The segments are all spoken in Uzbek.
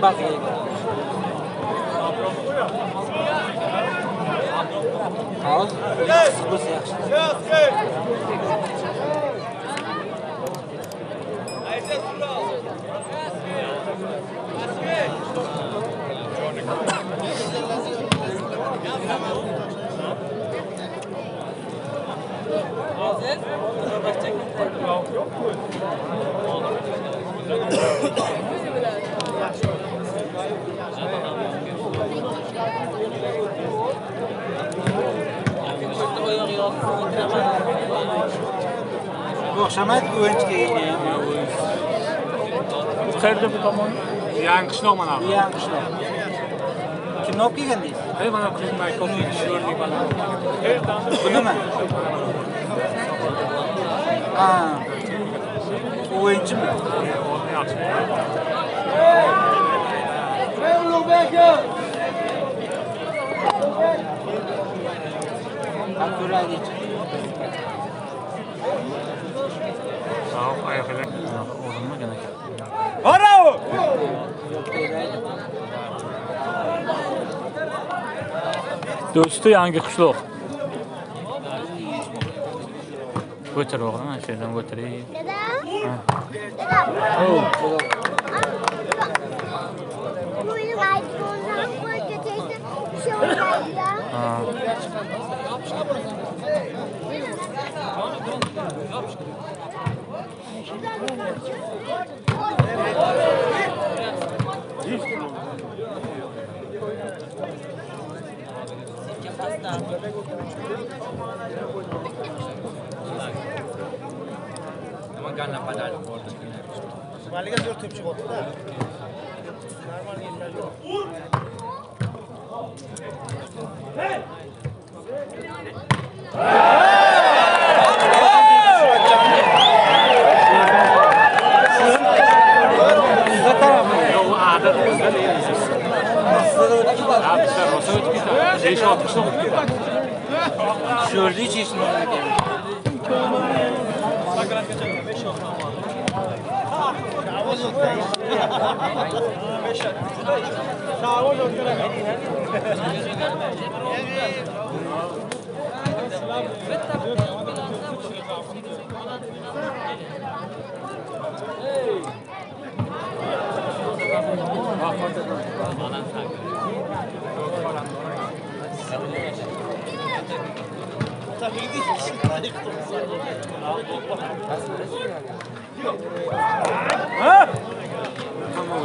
baqiya. Hozir bo'lsa yaxshi. O'xshamaydi o'yinchiga kelgan. Qayerda bu tomon? Янги кишлок mana bu. Янги кишлок. Kimni olib kelgan deysiz? Hey mana qilmay ko'plik sho'rlik mana. Bu nima? Ha. O'yinchimi? Yaxshi. Akkuraylik. Sağ ayaklar. O'rinmagan ekan. Bravo! Do'sti yangi qishloq. O'tir o'g'lim, ana shu yerdan o'tiring. Dada. Dada. Oh. Buyurun iPhone'dan koydu teyze. Şöyle. Gana padal. Maliga zo'r to'pchi bo'ldi-da. Normal yetmay yo'q. Sho'rli cheshni ekan.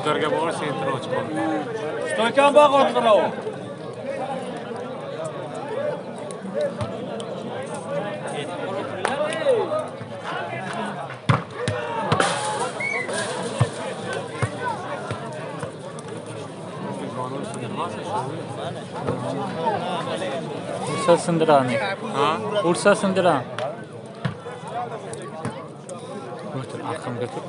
Udarga borsa e'tiroz qildi. Stoykan baq otqirov. Ursa sindirani. Ha? Ursa sindiran. O'tir, arqamga tur.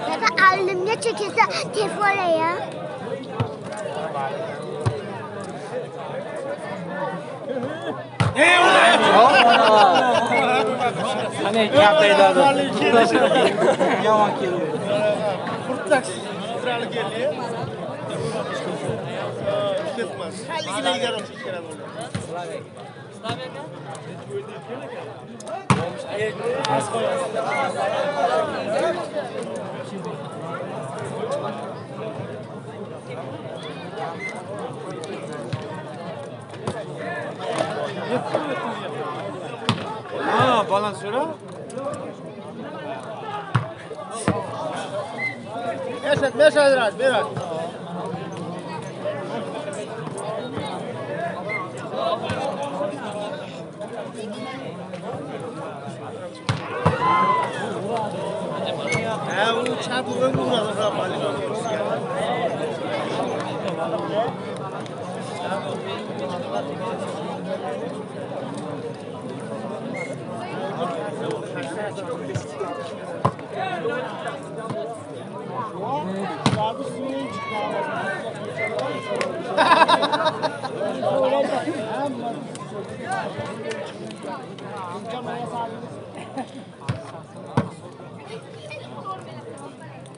Dada elimde çekilse telefona ya. Hani yaptaydı. Yaman geliyor. Kurtaksız. Sıralı geliyor. Ketmez. Haligine giderim şişkere doğru. Ha, balans şura. Meşe biraz, biraz. Ha, o çapı ömrü var.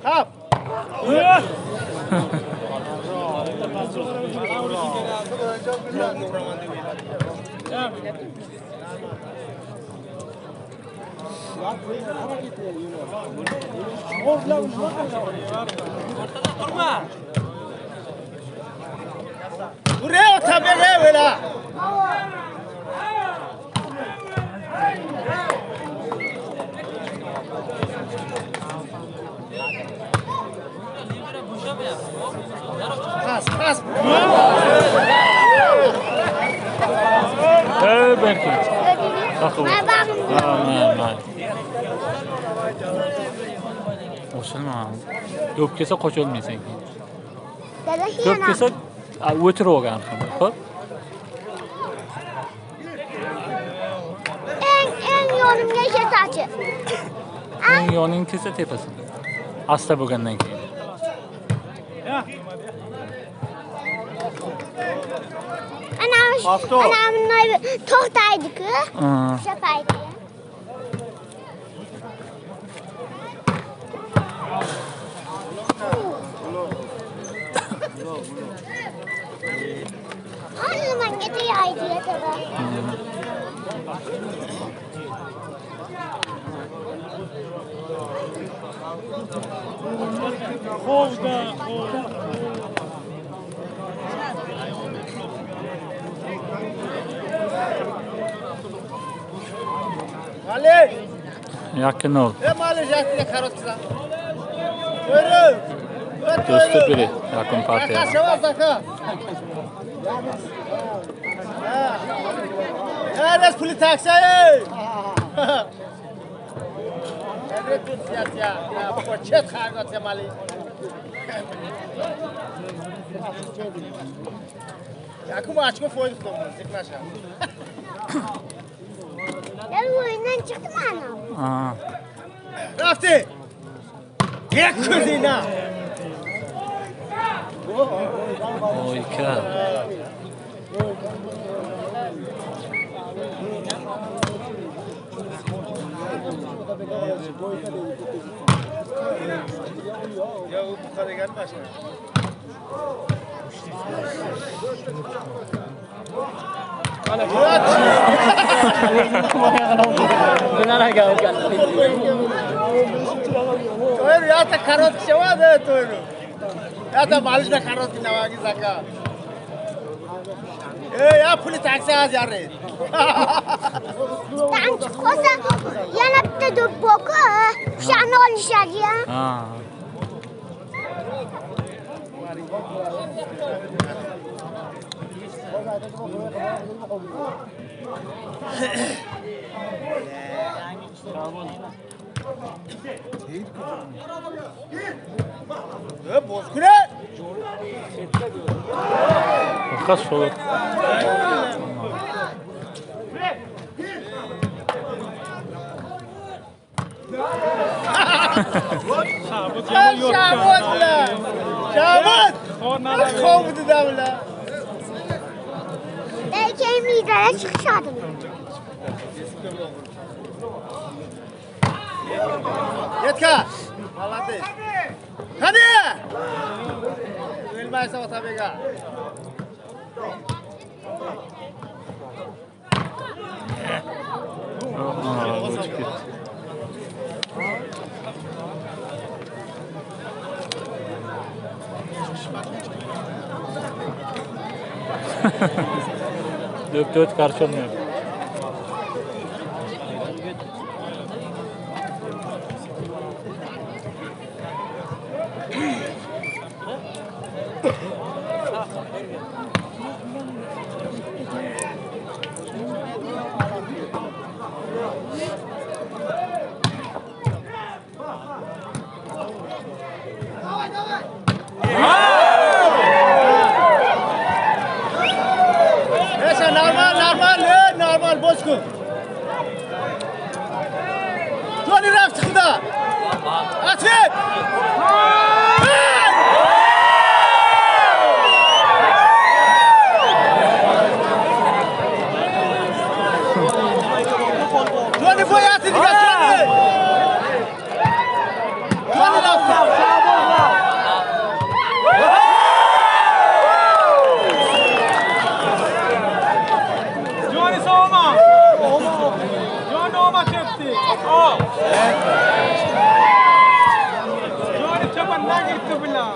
Hop. Buraya otabeye böyle. Pas. Belki. Takıl. Aman. Oşulma. Ko'p kelsa qocholmaysan keyin. Ko'p kelsa o'tirib olgan ham. Xo'p. En yonimga ketachi. Eng yoning kelsa tepasida. Asta bo'lgandan keyin. Anam to'xtaydi-ku. O'sha payti. Hali menga tegaydi yetadi. Malik. Yaqin ol. Malik yaktiga qarab tursa. Buyurun. Do'sti biri yaqin partiya. Zaka. Nerede puli taksi? Nerede tut ya? Poçet kağıt ya Malik. Yakın açma foydu tutmaz. Ziknaşa. Gel oyundan çıktım anam. Rafti. Tek kuzina. Oyka. Ya bu kadar gelmez. Benar agak kan. Toyru ya ta karot sewa de toyru. Ya ta malish na karot ki nawagi zaka. Ya puli taksi az yar. Dan çıksa yana bitta dop boku. Shani olishadi ya. Bozkure. Kas soğuk. Şabut bile. Şabut. Kovdu da bile. Belki mideye çıkışadım. Yetka. Malades. Hadi. Bilmezse otabega. Dört karşı olmuyor. جونی رفت خدا اطفیب جونی باید دیگه جونی رفت جونی سوما جون اوما کپتی جونی چپن نگیرد بلا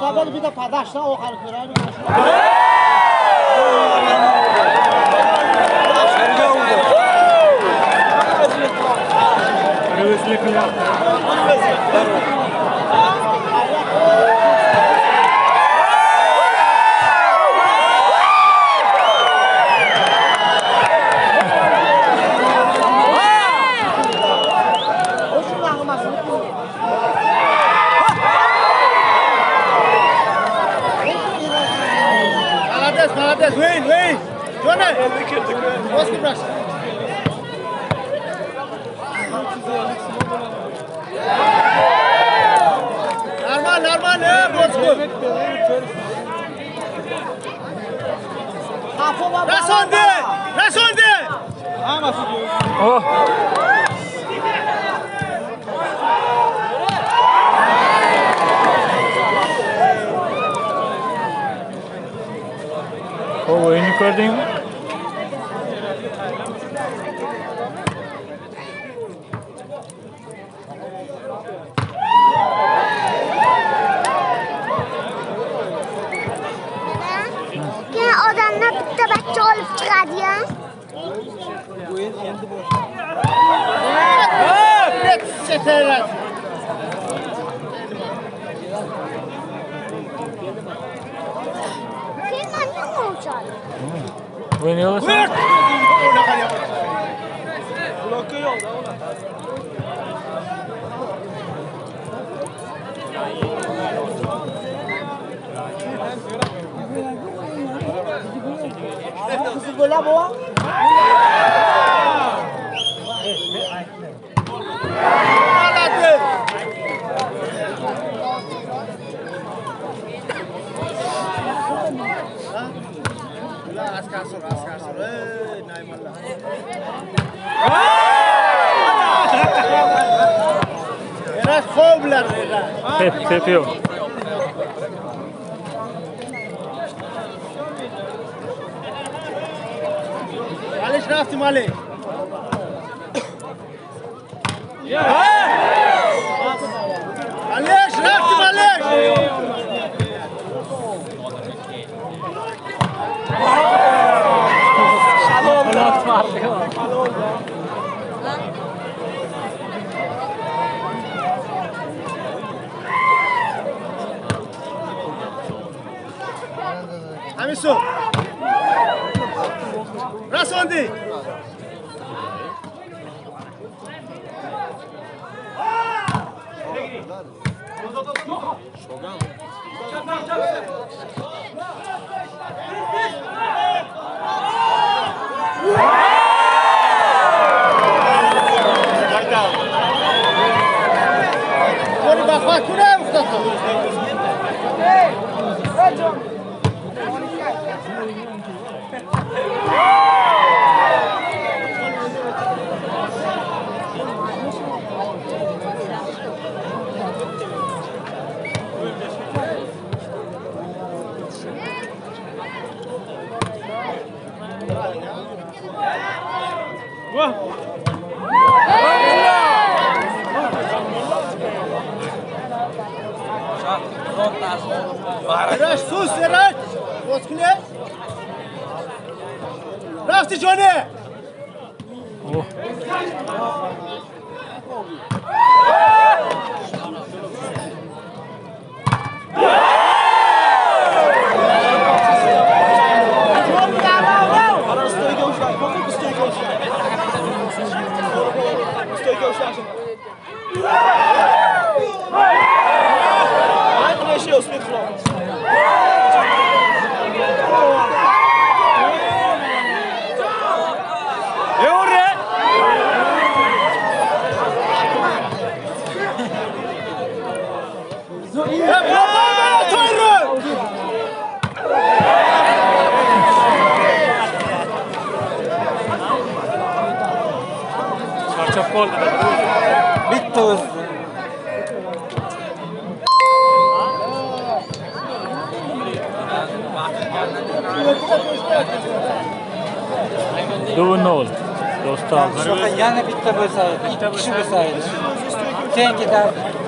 تابل بیدا پداشت آخر کرای Молодец, вин, Джоне, Оски браш. Нормально, Боску. Расонде. Oh. O oyunu gördün mü? Keyin odamlar bitta bachcha olib chiqadi ya. Keyin nima bo'ladi? Oynuyorlar. Blokke yolda ona. Kızı böyle bu. Askar sur. Naymallah. Eras kovlar Regar. Tepiyor. Maliş rafti Mali. Maliş rafti Maliş. Hamisu. Rasondi. Kori bakma kure muhtaçım. Hey John. Eraş sus Eraş. Bozkule. Rafti Johnny. Oh. Charchab qoldi. Bitta o'zi. Do'nol. Do'stlar. Shunaqa yana bitta bo'lsa edi, ikki kishi bo'lsa edi. Teng ketardi.